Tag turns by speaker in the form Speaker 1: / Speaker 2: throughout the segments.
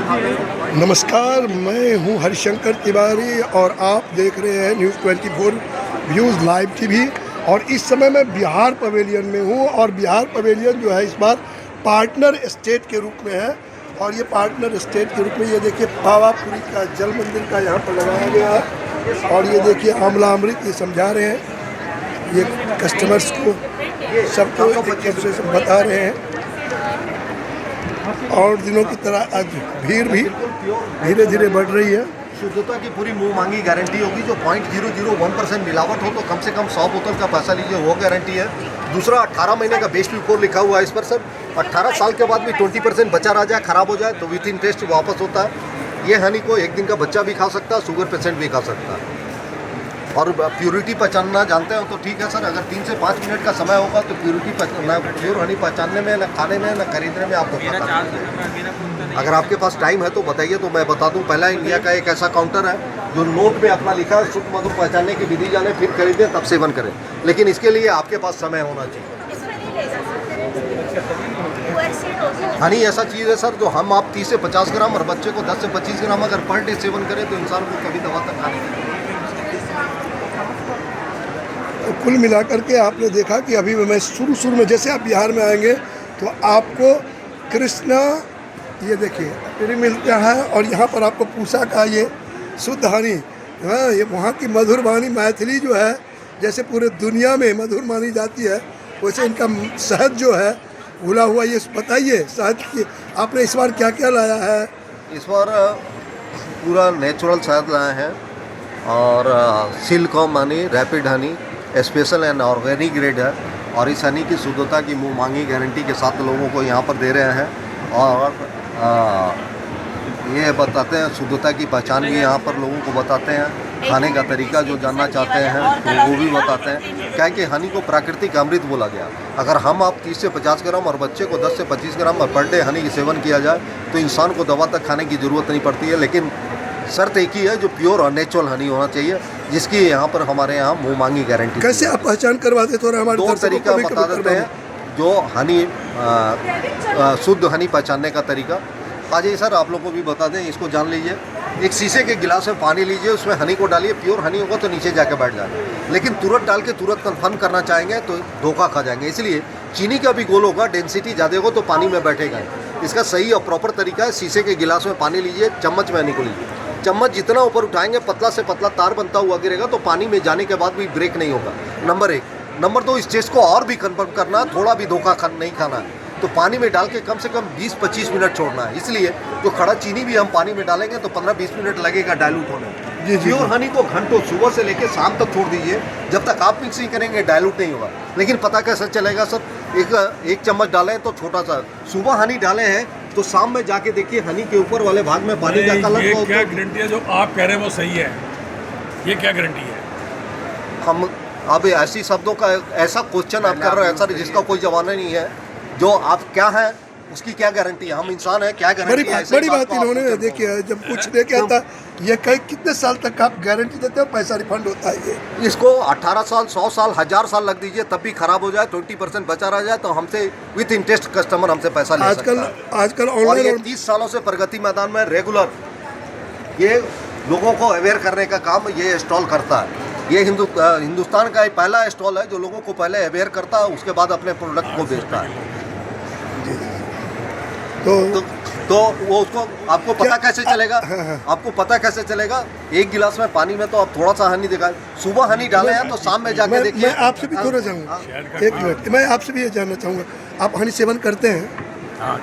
Speaker 1: नमस्कार, मैं हूं हरिशंकर तिवारी और आप देख रहे हैं न्यूज़ 24 व्यूज़ लाइव टीवी। और इस समय मैं बिहार पवेलियन में हूं और बिहार पवेलियन जो है इस बार पार्टनर स्टेट के रूप में है। और ये पार्टनर स्टेट के रूप में ये देखिए पावापुरी का जल मंदिर का यहाँ पर लगाया गया है। और ये देखिए आमला अमृत ये समझा रहे हैं, ये कस्टमर्स को सबको एक तरफ से बता रहे हैं। और दिनों की तरह आज भीड़ भी धीरे धीरे बढ़ रही है।
Speaker 2: शुद्धता की पूरी मुंह मांगी गारंटी होगी। जो 0.001% मिलावट हो तो कम से कम 100 बोतल का पैसा लीजिए, वो गारंटी है। दूसरा 18 महीने का बेस्ट बिफोर लिखा हुआ है इस पर सर। 18 साल के बाद भी 20% बचा रह जाए, खराब हो जाए तो विथ इंटरेस्ट वापस होता है। ये हनी को एक दिन का बच्चा भी खा सकता है, शुगर पेशेंट भी खा सकता है। और प्योरिटी पहचानना जानते हो तो ठीक है सर। अगर 3 से 5 मिनट का समय होगा तो प्योर हनी पहचानने में, न खाने में, न खरीदने में आपको पता नहीं। अगर आपके पास टाइम है तो बताइए, तो मैं बता दूं। पहला इंडिया का एक ऐसा काउंटर है जो नोट में अपना लिखा है, शुद्ध मधु पहचानने की विधि जाने फिर खरीदें तब सेवन करें। लेकिन इसके लिए आपके पास समय होना चाहिए। हनी ऐसा चीज़ है सर जो हम आप 30 से 50 ग्राम और बच्चे को 10 से 25 ग्राम अगर पर डे सेवन करें तो इंसान को कभी दवा तक खाने की।
Speaker 1: तो कुल मिलाकर के आपने देखा कि अभी मैं शुरू में जैसे आप बिहार में आएंगे तो आपको कृष्णा ये देखिए फिर मिलता है। और यहाँ पर आपको पूसा का ये शुद्ध हनी, हाँ, ये वहाँ की मधुर वाणी मैथिली जो है जैसे पूरे दुनिया में मधुर मानी जाती है, वैसे इनका शहद जो है घुला हुआ। ये बताइए शहद की आपने इस बार क्या क्या लाया है?
Speaker 2: इस बार पूरा नेचुरल शहद लाए हैं और सिल्कॉम honey, rapid honey, special and organic grade है। और इस हनी की शुद्धता की मुँह मांगी गारंटी के साथ लोगों को यहाँ पर दे रहे हैं। और ये बताते हैं शुद्धता की पहचान भी यहाँ पर लोगों को बताते हैं। खाने का तरीका जो जानना चाहते हैं तो वो भी बताते हैं। क्या है कि हनी को प्राकृतिक अमृत बोला गया। अगर हम आप 30 से 50 ग्राम और बच्चे को 10 से 25 ग्राम पर डे हनी की सेवन किया जाए तो इंसान को दवा तक खाने की ज़रूरत नहीं पड़ती है। लेकिन शर्त एक ही है, जो प्योर और नेचुरल हनी होना चाहिए, जिसकी यहाँ पर हमारे यहाँ मुँह मांगी गारंटी।
Speaker 1: कैसे आप पहचान करवाते थोड़ा हमारे?
Speaker 2: 2 तरीका बता देते हैं जो हनी शुद्ध हनी पहचानने का तरीका। आ जाइए सर, आप लोग को भी बता दें, इसको जान लीजिए। एक शीशे के गिलास में पानी लीजिए, उसमें हनी को डालिए। प्योर हनी होगा तो नीचे जाके बैठ जाए, लेकिन तुरंत डाल के तुरंत कन्फर्म करना चाहेंगे तो धोखा खा जाएंगे। इसलिए चीनी का भी गोल होगा, डेंसिटी ज़्यादा होगा तो पानी में बैठेगा। इसका सही और प्रॉपर तरीका है, शीशे के गिलास में पानी लीजिए, चम्मच में हनी को लीजिए। चम्मच जितना ऊपर उठाएंगे पतला से पतला तार बनता हुआ गिरेगा, तो पानी में जाने के बाद भी ब्रेक नहीं होगा। नंबर 1। नंबर 2, इस टेस्ट को और भी कन्फर्म करना, थोड़ा भी धोखा नहीं खाना है तो पानी में डाल के कम से कम 20-25 मिनट छोड़ना है। इसलिए जो खड़ा चीनी भी हम पानी में डालेंगे तो 15-20 मिनट लगेगा डाइल्यूट होने में। प्योर हनी को घंटों सुबह से लेकर शाम तक छोड़ दीजिए, जब तक आप मिक्सिंग करेंगे डाइल्यूट नहीं होगा। लेकिन पता कैसे चलेगा सर? एक चम्मच डालें तो छोटा सा, सुबह हनी डाले हैं तो शाम में जाके देखिए हनी के ऊपर वाले भाग में पानी का कलर।
Speaker 3: ये क्या गारंटी है जो आप कह रहे हैं वो सही है? ये क्या गारंटी है?
Speaker 2: हम अब ऐसी शब्दों का ऐसा क्वेश्चन आप कर रहे हैं सर जिसका कोई जवाब नहीं है। जो आप क्या है उसकी क्या गारंटी है? हम इंसान है, क्या गारंटी है?
Speaker 1: बड़ी बात इन्होंने देखिए, जब कुछ लेके आता ये कितने साल तक आप गारंटी देते हो, पैसा रिफंड होता है? ये
Speaker 2: इसको 18 साल, 100 साल, 1000 साल लग दीजिए तब भी खराब हो जाए, 20% बचा रह जाए तो हमसे विथ इंटरेस्ट कस्टमर हमसे पैसा ले सकता है।
Speaker 1: आजकल
Speaker 2: और ये
Speaker 1: ऑनलाइन
Speaker 2: 30 सालों से प्रगति मैदान में रेगुलर ये लोगों को अवेयर करने का काम ये स्टॉल करता है। ये हिंदुस्तान का पहला स्टॉल है जो लोगों को पहले अवेयर करता है, उसके बाद अपने प्रोडक्ट को बेचता है। तो वो उसको आपको पता कैसे चलेगा? आपको पता कैसे चलेगा? एक गिलास में पानी में तो आप थोड़ा सा हनी दिखाएं। सुबह हनी डाले हैं तो शाम में जाके देखिए।
Speaker 1: मैं आपसे भी थोड़ा चाहूँगा, एक मिनट, मैं आपसे भी ये जानना चाहूँगा, आप हनी सेवन करते हैं?
Speaker 3: हाँ,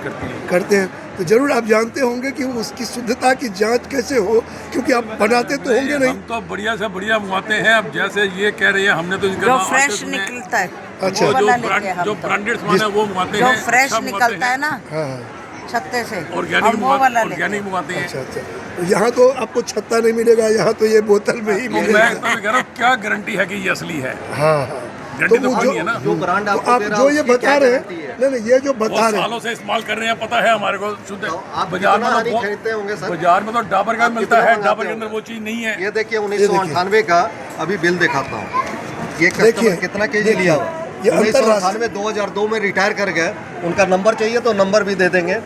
Speaker 1: करते हैं तो जरूर आप जानते होंगे कि उसकी शुद्धता की जांच कैसे हो, क्योंकि आप बनाते तो होंगे नहीं।
Speaker 3: हम तो बढ़िया से बढ़िया मंगवाते हैं। अब जैसे ये कह रहे हैं, हमने तो
Speaker 4: जो फ्रेश निकलता है,
Speaker 1: अच्छा,
Speaker 3: जो ब्रांडेड सामान है वो मंगवाते हैं।
Speaker 4: जो फ्रेश निकलता है ना छत्ते से,
Speaker 3: ऑर्गेनिक मंगवाते हैं।
Speaker 1: अच्छा, यहाँ तो आपको छत्ता नहीं मिलेगा, यहाँ तो ये बोतल में ही मिलेगा।
Speaker 3: मैं तो कह रहा हूँ, क्या गारंटी है कि ये असली है?
Speaker 1: हाँ,
Speaker 3: गारंटी तो कोई नहीं है ना।
Speaker 2: जो ब्रांड
Speaker 1: तो आप जो ये बता रहे हैं, नहीं ये जो बता रहे हैं,
Speaker 3: सालों से इस्तेमाल कर रहे हैं, पता है हमारे को शुद्ध।
Speaker 2: आप
Speaker 3: बाजार में तो
Speaker 2: खरीदते होंगे सर,
Speaker 3: बाजार में तो डाबर का मिलता है, डाबर के अंदर वो चीज़ नहीं है।
Speaker 2: ये देखिए 1998 का अभी बिल दिखाता हूँ। ये कस्टमर कितना केजी लिया हुआ? 1998 2002 में रिटायर कर गए। उनका नंबर चाहिए तो नंबर भी दे देंगे।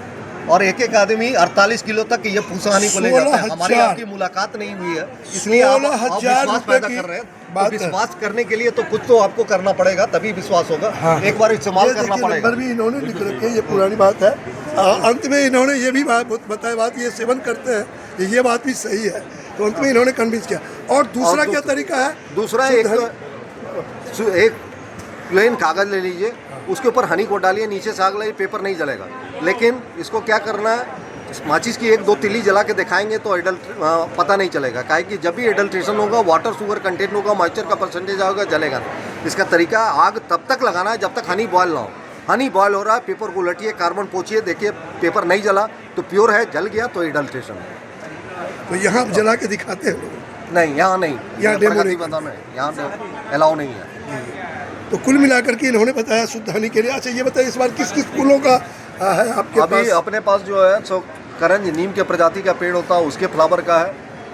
Speaker 2: और एक आदमी 48 किलो तक ये पूसा हनी को ले जाता है। हमारी
Speaker 1: 16,000
Speaker 2: आपकी मुलाकात नहीं हुई है, इसलिए आप
Speaker 1: 16,000
Speaker 2: विश्वास
Speaker 1: रुपए
Speaker 2: पैदा
Speaker 1: की
Speaker 2: कर रहे हैं।
Speaker 1: बात
Speaker 2: तो विश्वास करने के लिए तो कुछ तो आपको करना पड़ेगा, तभी विश्वास होगा।
Speaker 1: हाँ।
Speaker 2: एक बार इस्तेमाल
Speaker 1: ये
Speaker 2: करना
Speaker 1: देखिए,
Speaker 2: पड़ेगा।
Speaker 1: नंबर भी इन्होंने लिख रखे हैं, ये पुरानी बात है। अंत में इन्होंने ये भी बात बताया, बात ये सेवन करते हैं, ये बात भी सही है। तो अंत में इन्होंने कन्विंस किया। और दूसरा क्या तरीका है?
Speaker 2: दूसरा एक प्लेन कागज ले लीजिए, उसके ऊपर हनी को डालिए, नीचे से आग लगाइए, पेपर नहीं जलेगा। लेकिन इसको क्या करना है, माचिस की 1-2 तिल्ली जला के दिखाएंगे तो पता नहीं चलेगा। काहे कि जब भी एडल्ट्रेशन होगा, वाटर शुगर कंटेंट होगा, मॉइस्चर का परसेंटेज आएगा, जलेगा नहीं। इसका तरीका, आग तब तक लगाना है जब तक हनी बॉयल ना हो। हनी बॉयल हो रहा है, पेपर को उलटिए, कार्बन पोंछिए, देखिए पेपर नहीं जला तो प्योर है, जल गया तो एडल्ट्रेशन है।
Speaker 1: तो यहाँ आप जला के दिखाते हैं लोग?
Speaker 2: नहीं, यहाँ नहीं,
Speaker 1: यहाँ डेमो नहीं,
Speaker 2: यहाँ अलाउ नहीं है।
Speaker 1: तो कुल मिलाकर के इन्होंने बताया शुद्ध हनी के लिए। अच्छा ये बताइए, इस बार किस किस फूलों का है आपके
Speaker 2: अभी
Speaker 1: पास?
Speaker 2: अपने पास जो है सो करंज, नीम के प्रजाति का पेड़ होता है, उसके फ्लावर का है।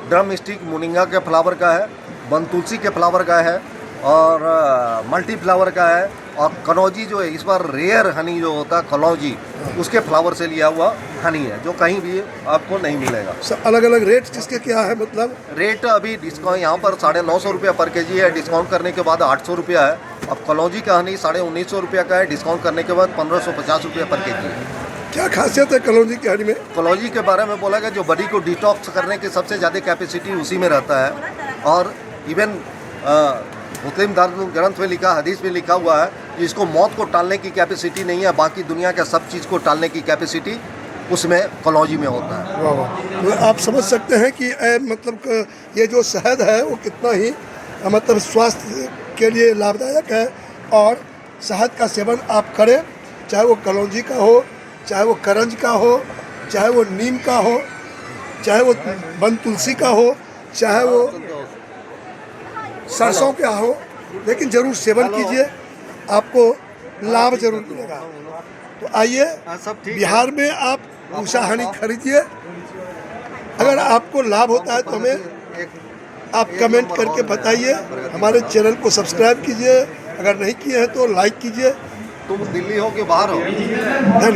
Speaker 2: ड्रम स्टिक मोरिंगा के फ्लावर का है। बन तुलसी के फ्लावर का है। और मल्टी फ्लावर का है। और कलौजी जो है, इस बार रेयर हनी जो होता है कलौजी, उसके फ्लावर से लिया हुआ हनी है, जो कहीं भी आपको नहीं मिलेगा।
Speaker 1: सब अलग अलग रेट किसके क्या है? मतलब
Speaker 2: रेट अभी डिस्काउंट यहाँ पर 950 रुपया पर केजी है, डिस्काउंट करने के बाद 800 रुपया है। अब कलौजी का हनी 1950 रुपया का है, डिस्काउंट करने के बाद 1550 रुपया पर केजी है।
Speaker 1: क्या खासियत है कलौजी की हनी में?
Speaker 2: कलौजी के बारे में बोला गया, जो बॉडी को डिटॉक्स करने की सबसे ज़्यादा कैपेसिटी उसी में रहता है। और इवन मुस्लिम धर्म ग्रंथ में लिखा, हदीस में लिखा हुआ है कि इसको मौत को टालने की कैपेसिटी नहीं है, बाकी दुनिया का सब चीज़ को टालने की कैपेसिटी उसमें कलौजी में होता है।
Speaker 1: वाह वाह। तो आप समझ सकते हैं कि मतलब ये जो शहद है वो कितना ही मतलब स्वास्थ्य के लिए लाभदायक है। और शहद का सेवन आप करें, चाहे वो कलौजी का हो, चाहे वो करंज का हो, चाहे वो नीम का हो, चाहे वो बन तुलसी का हो, चाहे वो सरसों का हो, लेकिन ज़रूर सेवन कीजिए, आपको लाभ जरूर मिलेगा। तो आइए,
Speaker 2: सब ठीक है।
Speaker 1: बिहार में आप उषा हनी खरीदिए। अगर आपको लाभ होता है तो हमें आप कमेंट करके बताइए। हमारे चैनल को सब्सक्राइब कीजिए, अगर नहीं किए हैं तो लाइक कीजिए।
Speaker 2: तुम दिल्ली हो कि बाहर हो?
Speaker 1: धन्यवाद।